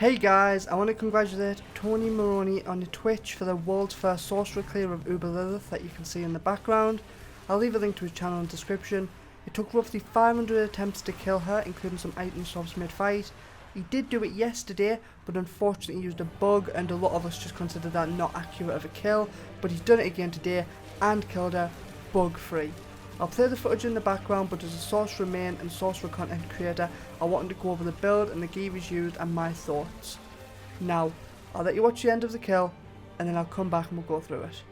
Hey guys, I want to congratulate Tony Maroney on the Twitch for the world's first sorcerer clear of Uber Lilith that you can see in the background. I'll leave a link to his channel in the description. It took roughly 500 attempts to kill her, including some item swaps mid-fight. He did do it yesterday, but unfortunately used a bug, and a lot of us just consider that not accurate of a kill, but he's done it again today and killed her bug-free. I'll play the footage in the background, but as a sorcerer main and sorcerer content creator, I wanted to go over the build and the gear he's used and my thoughts. Now, I'll let you watch the end of the kill, and then I'll come back and we'll go through it.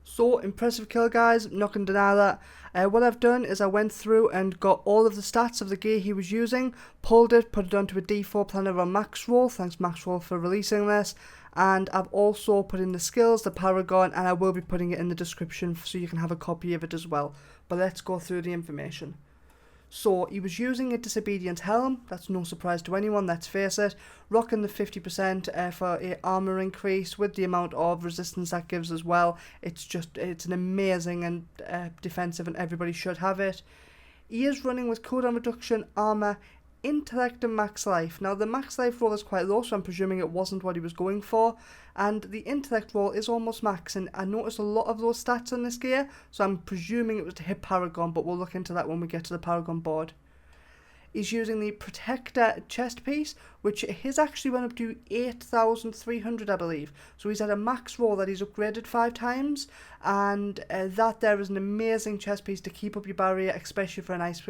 So, impressive kill guys, not going to deny that. What I've done is I went through and got all of the stats of the gear he was using, pulled it, put it onto a D4 planner on max roll, thanks max roll for releasing this, and I've also put in the skills, the Paragon, and I will be putting it in the description so you can have a copy of it as well. But let's go through the information. So, he was using a Disobedience Helm, that's no surprise to anyone, let's face it, rocking the 50% for a armor increase with the amount of resistance that gives as well. It's an amazing and defensive, and everybody should have it. He is running with cooldown reduction, armor, intellect and max life. Now the max life roll is quite low, so I'm presuming it wasn't what he was going for, and the intellect roll is almost max, and I noticed a lot of those stats on this gear, so I'm presuming it was to hit Paragon, but we'll look into that when we get to the Paragon board. He's using the Protector chest piece, which his actually went up to 8,300 I believe, so he's had a max roll that he's upgraded 5 times, and that there is an amazing chest piece to keep up your barrier, especially for a nice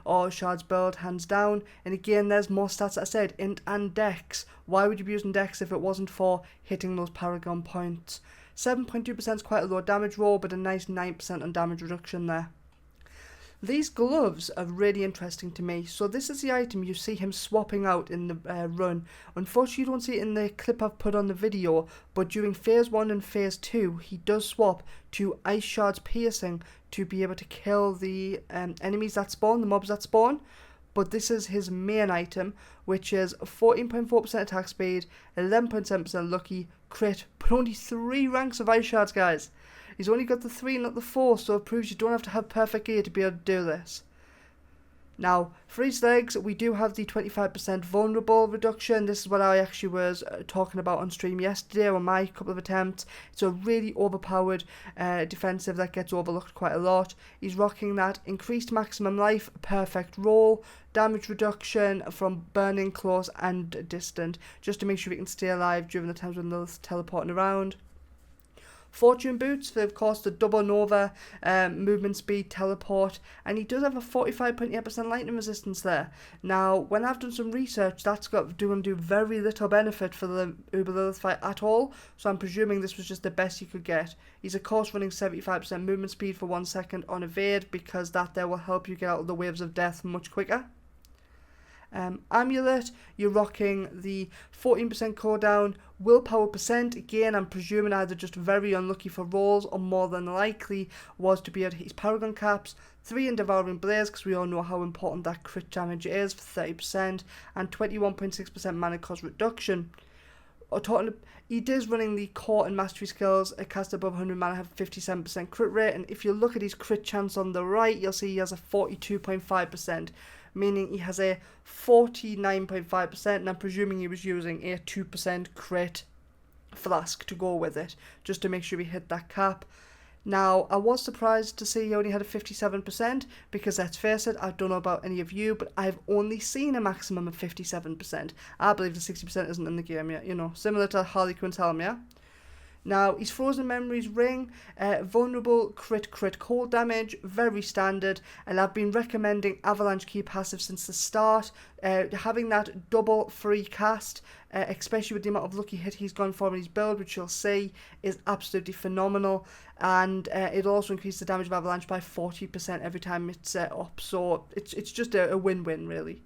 or Shards build, hands down. And again, there's more stats that I said, int and dex. Why would you be using dex if it wasn't for hitting those Paragon points? 7.2% is quite a low damage roll, but a nice 9% on damage reduction there. These gloves are really interesting to me. So this is the item you see him swapping out in the run. Unfortunately, you don't see it in the clip I've put on the video, but during phase 1 and phase 2, he does swap to Ice Shards Piercing to be able to kill the enemies that spawn, the mobs that spawn. But this is his main item, which is 14.4% attack speed, 11.7% lucky, crit, but only 3 ranks of Ice Shards, guys. He's only got the 3, not the 4, so it proves you don't have to have perfect gear to be able to do this. Now, for his legs, we do have the 25% vulnerable reduction. This is what I actually was talking about on stream yesterday on my couple of attempts. It's a really overpowered defensive that gets overlooked quite a lot. He's rocking that increased maximum life, perfect roll, damage reduction from burning, close and distant, just to make sure we can stay alive during the times when Lilith's teleporting around. Fortune boots for, of course, the double nova, movement speed, teleport, and he does have a 45.8% lightning resistance there. Now, when I've done some research, that's going to do very little benefit for the Uber Lilith fight at all, so I'm presuming this was just the best you could get. He's of course running 75% movement speed for 1 second on evade, because that there will help you get out of the waves of death much quicker. Amulet, you're rocking the 14% cooldown, willpower percent, again I'm presuming either just very unlucky for rolls or more than likely was to be able to hit his Paragon caps, 3 in Devouring Blaze because we all know how important that crit damage is for 30%, and 21.6% mana cost reduction. He is running the core and mastery skills, a cast above 100 mana have 57% crit rate, and if you look at his crit chance on the right, you'll see he has a 42.5%. Meaning he has a 49.5%, and I'm presuming he was using a 2% crit flask to go with it, just to make sure we hit that cap. Now, I was surprised to see he only had a 57% because let's face it, I don't know about any of you, but I've only seen a maximum of 57%. I believe the 60% isn't in the game yet, you know, similar to Harley Quinn's helm, yeah? Now, his Frozen Memories ring, vulnerable, crit, cold damage, very standard, and I've been recommending Avalanche Key passive since the start. Having that double free cast, especially with the amount of lucky hit he's gone for in his build, which you'll see, is absolutely phenomenal. And it also increases the damage of Avalanche by 40% every time it's up, so it's just a win-win, really.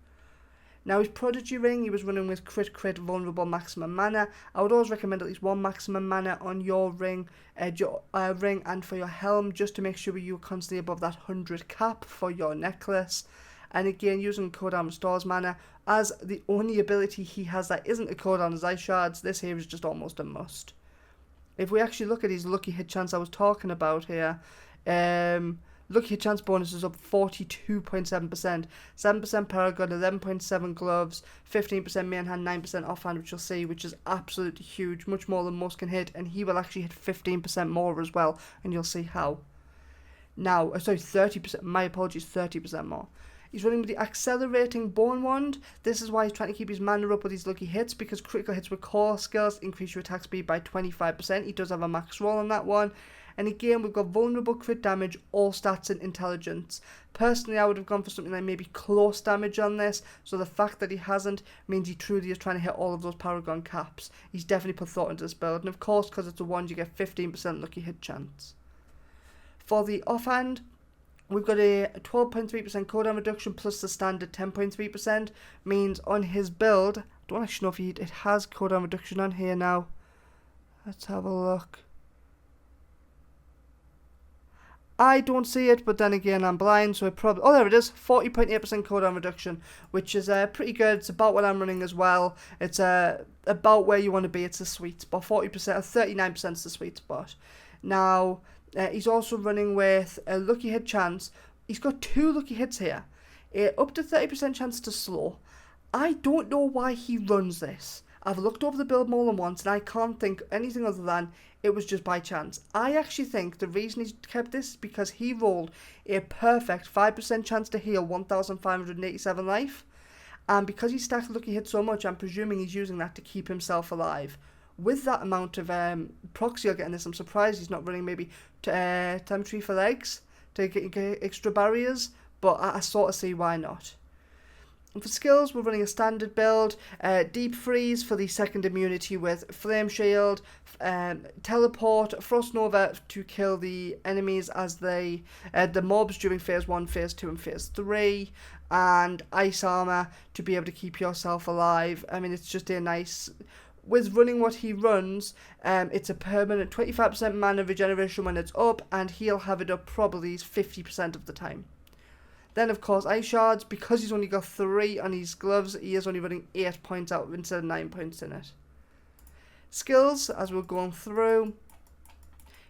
Now his Prodigy ring, he was running with crit, vulnerable, maximum mana. I would always recommend at least one maximum mana on your ring, ring and for your helm, just to make sure you're constantly above that 100 cap for your necklace. And again, using cooldown restores mana, as the only ability he has that isn't a cooldown is Ice Shards. This here is just almost a must. If we actually look at his lucky hit chance I was talking about here, lucky hit chance bonus is up 42.7%, 7% Paragon, 11.7 gloves, 15% main hand, 9% offhand, which you'll see, which is absolutely huge, much more than most can hit, and he will actually hit 15% more as well, and you'll see how. Now, sorry, 30%, my apologies, 30% more. He's running with the Accelerating Bone Wand. This is why he's trying to keep his mana up with his lucky hits, because critical hits with core skills increase your attack speed by 25%. He does have a max roll on that one. And again, we've got vulnerable, crit damage, all stats and intelligence. Personally, I would have gone for something like maybe close damage on this. So the fact that he hasn't means he truly is trying to hit all of those Paragon caps. He's definitely put thought into this build. And of course, because it's a wand, you get 15% lucky hit chance. For the offhand, we've got a 12.3% cooldown reduction plus the standard 10.3%. Means on his build, I don't actually know if it has cooldown reduction on here now. Let's have a look. I don't see it, but then again, I'm blind, so it probably... Oh, there it is, 40.8% cooldown reduction, which is pretty good. It's about what I'm running as well. It's about where you want to be. It's a sweet spot. 40%, 39% is the sweet spot. Now, he's also running with a lucky hit chance. He's got 2 lucky hits here. Up to 30% chance to slow. I don't know why he runs this. I've looked over the build more than once, and I can't think anything other than it was just by chance. I actually think the reason he's kept this is because he rolled a perfect 5% chance to heal 1,587 life. And because he stacked lucky hits so much, I'm presuming he's using that to keep himself alive. With that amount of procs you're getting this, I'm surprised he's not running maybe telemetry for legs to get extra barriers, but I sort of see why not. And for skills, we're running a standard build, Deep Freeze for the second immunity with Flame Shield, Teleport, Frost Nova to kill the enemies as the mobs during Phase 1, Phase 2 and Phase 3, and Ice Armor to be able to keep yourself alive. I mean, it's just a nice... With running what he runs, it's a permanent 25% mana regeneration when it's up, and he'll have it up probably 50% of the time. Then, of course, Ice Shards, because he's only got 3 on his gloves, he is only running 8 points out instead of 9 points in it. Skills, as we're going through,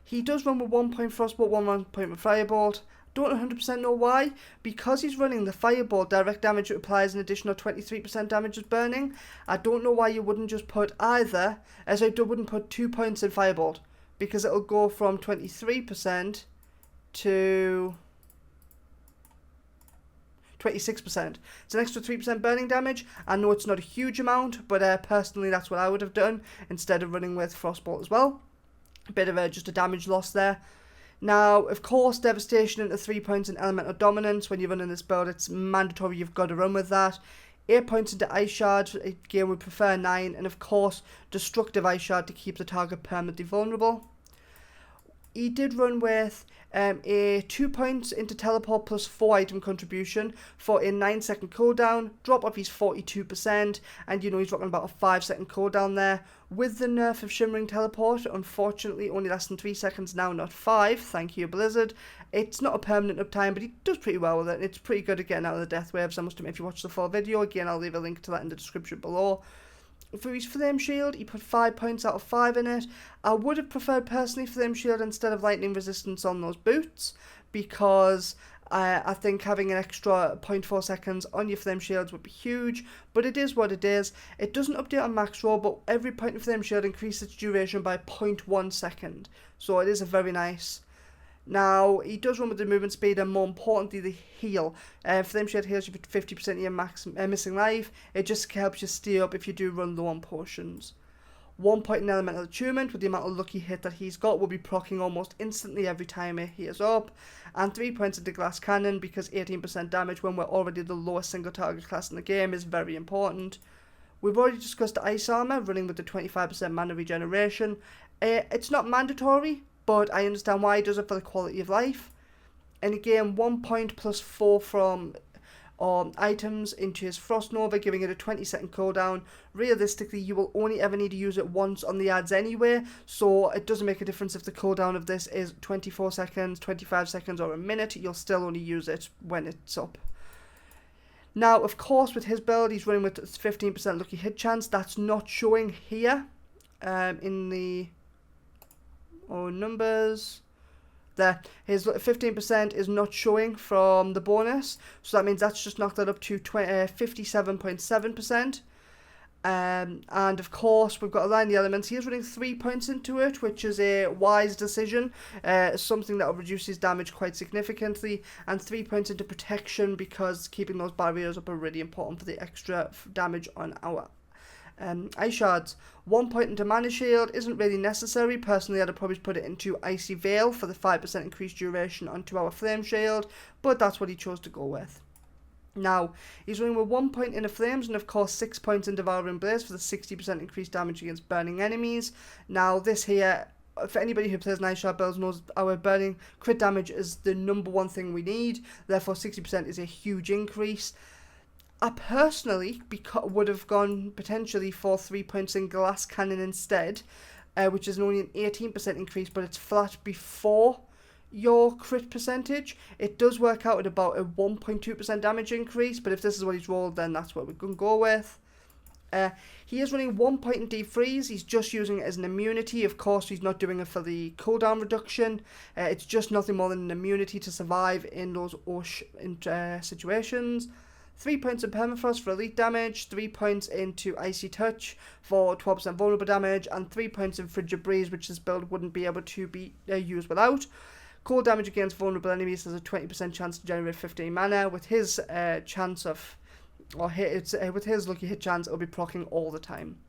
he does run with 1 point Frostbolt, 1 point with Firebolt. Don't 100% know why. Because he's running the Firebolt, direct damage applies an additional 23% damage as burning. I don't know why you wouldn't just put either, as I wouldn't put 2 points in Firebolt, because it'll go from 23% to 26%. It's an extra 3% burning damage. I know it's not a huge amount, but personally that's what I would have done instead of running with Frostbolt as well. A bit of just a damage loss there. Now, of course, Devastation into 3 points in Elemental Dominance. When you're running this build, it's mandatory, you've got to run with that. 8 points into Ice Shard, again we prefer 9. And of course, Destructive Ice Shard to keep the target permanently vulnerable. He did run with a 2 points into Teleport plus 4 item contribution for a 9-second cooldown, drop off his 42%, and you know he's rocking about a 5-second cooldown there. With the nerf of Shimmering Teleport, unfortunately only lasting 3 seconds now, not 5, thank you Blizzard. It's not a permanent uptime, but he does pretty well with it. It's pretty good at getting out of the death waves, I must admit. If you watch the full video, again I'll leave a link to that in the description below. For his Flame Shield, he put 5 points out of 5 in it. I would have preferred personally Flame Shield instead of Lightning Resistance on those boots, because I think having an extra 0.4 seconds on your Flame Shields would be huge, but it is what it is. It doesn't update on max roll, but every point of Flame Shield increases its duration by 0.1 second, so it is a very nice Now, he does run with the movement speed and more importantly the heal. Flame Shade heals you for 50% of your missing life. It just helps you stay up if you do run low on potions. 1 point in elemental attunement with the amount of lucky hit that he's got will be proccing almost instantly every time he heals up. And 3 points into glass cannon because 18% damage when we're already the lowest single target class in the game is very important. We've already discussed ice armor running with the 25% mana regeneration. It's not mandatory, but I understand why he does it for the quality of life. And again, 1 point plus 4 from items into his Frost Nova, giving it a 20-second cooldown. Realistically, you will only ever need to use it once on the ads anyway, so it doesn't make a difference if the cooldown of this is 24 seconds, 25 seconds, or a minute. You'll still only use it when it's up. Now, of course, with his build, he's running with 15% lucky hit chance. That's not showing here in the numbers. There, his 15% is not showing from the bonus, so that means that's just knocked that up to 57.7%. And of course, we've got to line the elements. He is running 3 points into it, which is a wise decision, something that will reduce his damage quite significantly, and 3 points into protection because keeping those barriers up are really important for the extra damage on our ice shards. 1 point into mana shield isn't really necessary. Personally, I'd probably put it into icy veil for the 5% increased duration onto our flame shield, but that's what he chose to go with. Now, he's running with 1 point into flames and of course 6 points in devouring blaze for the 60% increased damage against burning enemies. Now, this here, for anybody who plays Night Shard builds knows our burning crit damage is the #1 thing we need, therefore 60% is a huge increase. I personally would have gone potentially for 3 points in glass cannon instead, which is only an 18% increase, but it's flat before your crit percentage. It does work out at about a 1.2% damage increase, but if this is what he's rolled, then that's what we're going to go with. He is running 1 point in deep freeze. He's just using it as an immunity. Of course, he's not doing it for the cooldown reduction. It's just nothing more than an immunity to survive in those situations. 3 points in permafrost for elite damage, 3 points into icy touch for 12% vulnerable damage, and 3 points in frigid breeze, which this build wouldn't be able to be used without. Cold damage against vulnerable enemies has a 20% chance to generate 15 mana. With his with his lucky hit chance, it'll be proccing all the time.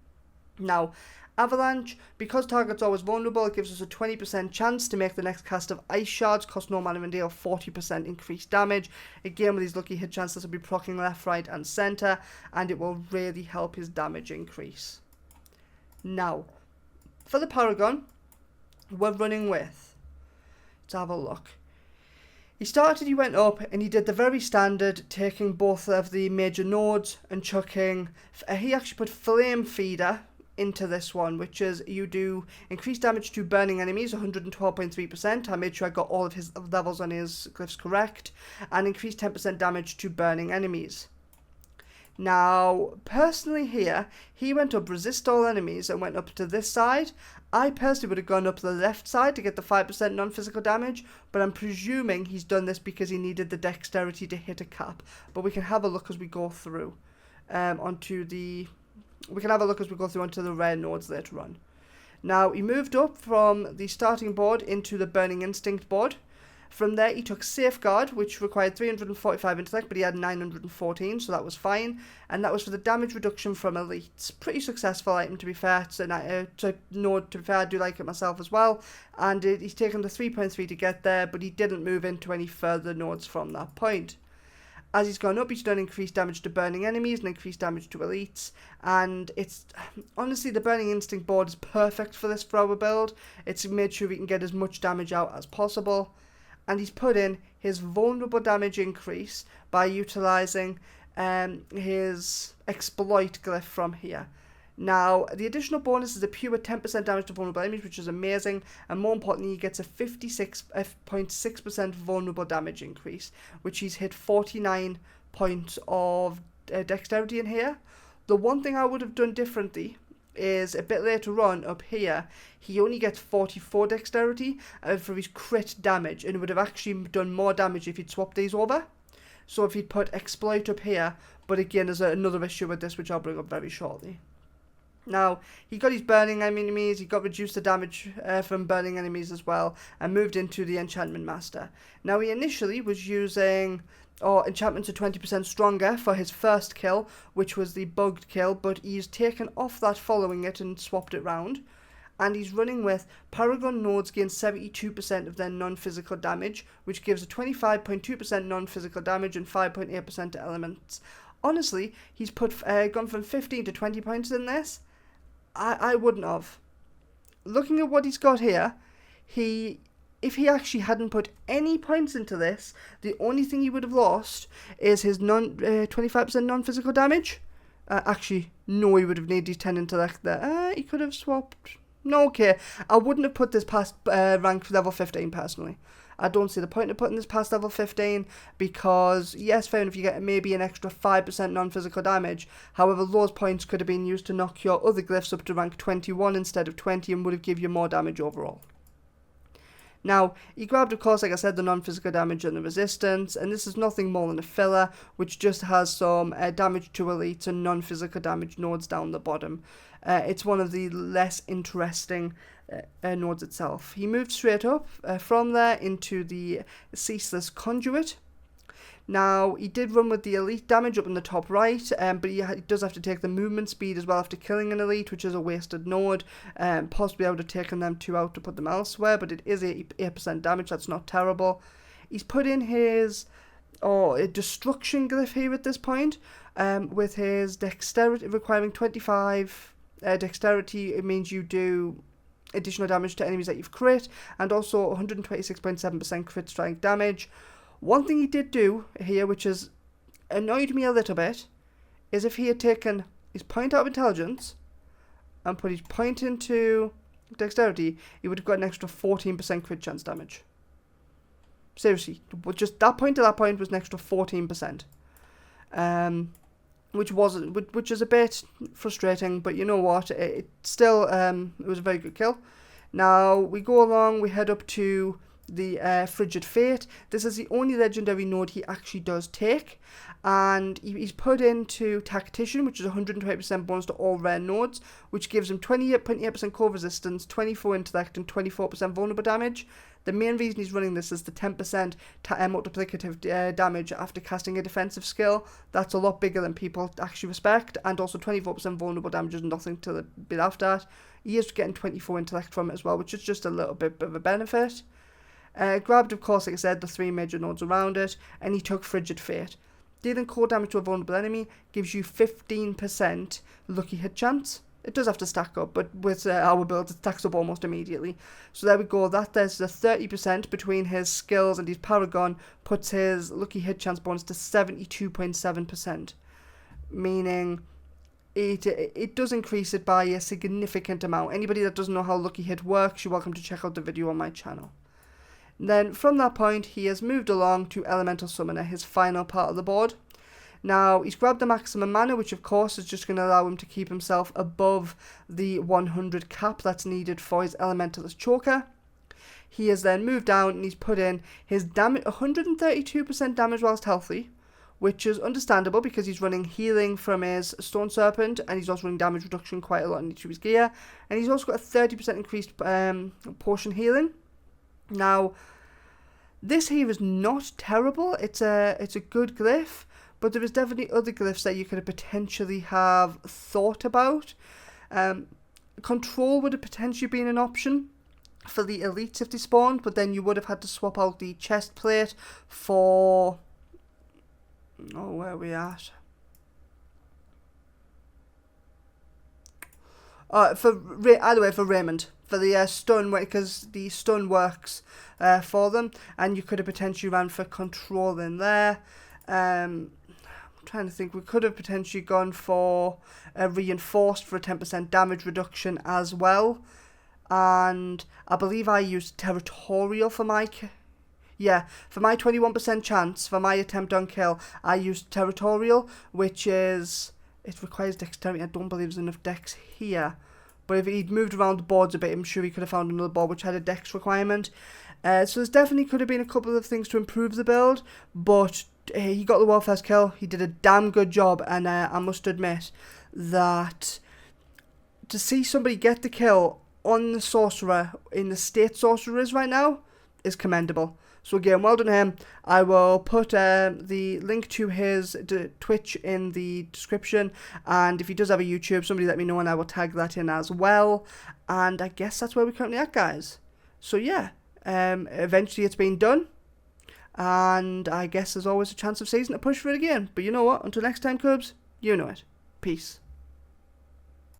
Now, Avalanche, because target's always vulnerable, it gives us a 20% chance to make the next cast of ice shards, cost no mana and deal 40% increased damage. Again, with these lucky hit chances, this will be proccing left, right and centre, and it will really help his damage increase. Now, for the Paragon, we're running with, let's have a look. He went up and he did the very standard, taking both of the major nodes and chucking, he actually put Flame Feeder into this one, which is you do increased damage to burning enemies, 112.3%. I made sure I got all of his levels on his glyphs correct, and increased 10% damage to burning enemies. Now, personally here, he went up resist all enemies and went up to this side. I personally would have gone up the left side to get the 5% non-physical damage, but I'm presuming he's done this because he needed the dexterity to hit a cap. But we can have a look as we go through onto the rare nodes later on. Now, he moved up from the starting board into the Burning Instinct board. From there, he took Safeguard, which required 345 intellect, but he had 914, so that was fine. And that was for the damage reduction from elites. Pretty successful item, to be fair. To be fair, I do like it myself as well. And he's taken the 3.3 to get there, but he didn't move into any further nodes from that point. As he's gone up, he's done increased damage to burning enemies and increased damage to elites. And it's, honestly, the Burning Instinct board is perfect for this thrower build. It's made sure we can get as much damage out as possible. And he's put in his vulnerable damage increase by utilising his exploit glyph from here. Now, the additional bonus is a pure 10% damage to vulnerable enemies, which is amazing, and more importantly, he gets a 56.6% vulnerable damage increase, which he's hit 49 points of dexterity in here. The one thing I would have done differently is a bit later on up here, he only gets 44 dexterity for his crit damage, and it would have actually done more damage if he'd swapped these over. So if he'd put exploit up here, but again, there's another issue with this, which I'll bring up very shortly. Now, he got his burning enemies, he got reduced the damage from burning enemies as well, and moved into the Enchantment Master. Now, he initially was using enchantments are 20% stronger for his first kill, which was the bugged kill, but he's taken off that following it and swapped it round. And he's running with Paragon nodes gain 72% of their non-physical damage, which gives a 25.2% non-physical damage and 5.8% to elements. Honestly, he's gone from 15 to 20 points in this. I wouldn't have. Looking at what he's got here, if he actually hadn't put any points into this, the only thing he would have lost is his 25% non-physical damage. Actually, no, he would have needed his 10 intellect there. He could have swapped. No, okay. I wouldn't have put this past rank level 15 personally. I don't see the point of putting this past level 15 because, yes, fair enough, you get maybe an extra 5% non-physical damage. However, those points could have been used to knock your other glyphs up to rank 21 instead of 20 and would have given you more damage overall. Now, he grabbed, of course, like I said, the non-physical damage and the resistance, and this is nothing more than a filler, which just has some damage to elites and non-physical damage nodes down the bottom. It's one of the less interesting nodes itself. He moved straight up from there into the Ceaseless Conduit. Now, he did run with the elite damage up in the top right, but he does have to take the movement speed as well after killing an elite, which is a wasted node. Possibly I would have taken them 2 out to put them elsewhere, but it is 8% damage, that's not terrible. He's put in his a destruction glyph here at this point, with his dexterity requiring 25 dexterity. It means you do additional damage to enemies that you've crit, and also 126.7% crit strike damage. One thing he did do here, which has annoyed me a little bit, is if he had taken his point out of intelligence and put his point into dexterity, he would have got an extra 14% crit chance damage. Seriously, just that point to that point was an extra 14%. Which is a bit frustrating, but you know what, it still it was a very good kill. Now we go along, we head up to the Frigid Fate. This is the only legendary node he actually does take, and he's put into Tactician, which is 120% bonus to all rare nodes, which gives him 28.8% core resistance, 24 intellect, and 24% vulnerable damage. The main reason he's running this is the 10% multiplicative damage after casting a defensive skill. That's a lot bigger than people actually respect, and also 24% vulnerable damage is nothing to be laughed at. He is getting 24 intellect from it as well, which is just a little bit of a benefit. Grabbed, of course, like I said, the 3 major nodes around it, and he took Frigid Fate. Dealing core damage to a vulnerable enemy gives you 15% lucky hit chance. It does have to stack up, but with our build, it stacks up almost immediately. So there we go. There's the 30% between his skills and his Paragon, puts his lucky hit chance bonus to 72.7%, meaning it does increase it by a significant amount. Anybody that doesn't know how lucky hit works, you're welcome to check out the video on my channel. Then from that point, he has moved along to Elemental Summoner, his final part of the board. Now, he's grabbed the maximum mana, which of course is just going to allow him to keep himself above the 100 cap that's needed for his Elementalist Choker. He has then moved down and he's put in his 132% damage whilst healthy, which is understandable because he's running healing from his Stone Serpent, and he's also running damage reduction quite a lot in each of his gear. And he's also got a 30% increased potion healing. Now, this here is not terrible. It's a good glyph, but there is definitely other glyphs that you could potentially have thought about. Control would have potentially been an option for the elites if they spawned, but then you would have had to swap out the chest plate for... Oh, where are we at? For Raymond. For the stun, because the stun works for them, and you could have potentially ran for control in there. I'm trying to think, we could have potentially gone for a reinforced for a 10% damage reduction as well, and I believe I used territorial for my for my 21% chance for my attempt on kill. I used territorial, which is, it requires dexterity. I don't believe there's enough dex here. But if he'd moved around the boards a bit, I'm sure he could have found another board which had a dex requirement. So there's definitely could have been a couple of things to improve the build, but he got the world first kill. He did a damn good job, and I must admit that to see somebody get the kill on the Sorcerer in the state Sorcerer is right now is commendable. So again, well done him. I will put the link to his Twitch in the description, and if he does have a YouTube, somebody let me know and I will tag that in as well. And I guess that's where we're currently at, guys. So yeah, eventually it's been done, and I guess there's always a chance of season to push for it again. But you know what? Until next time, Cubs, you know it. Peace.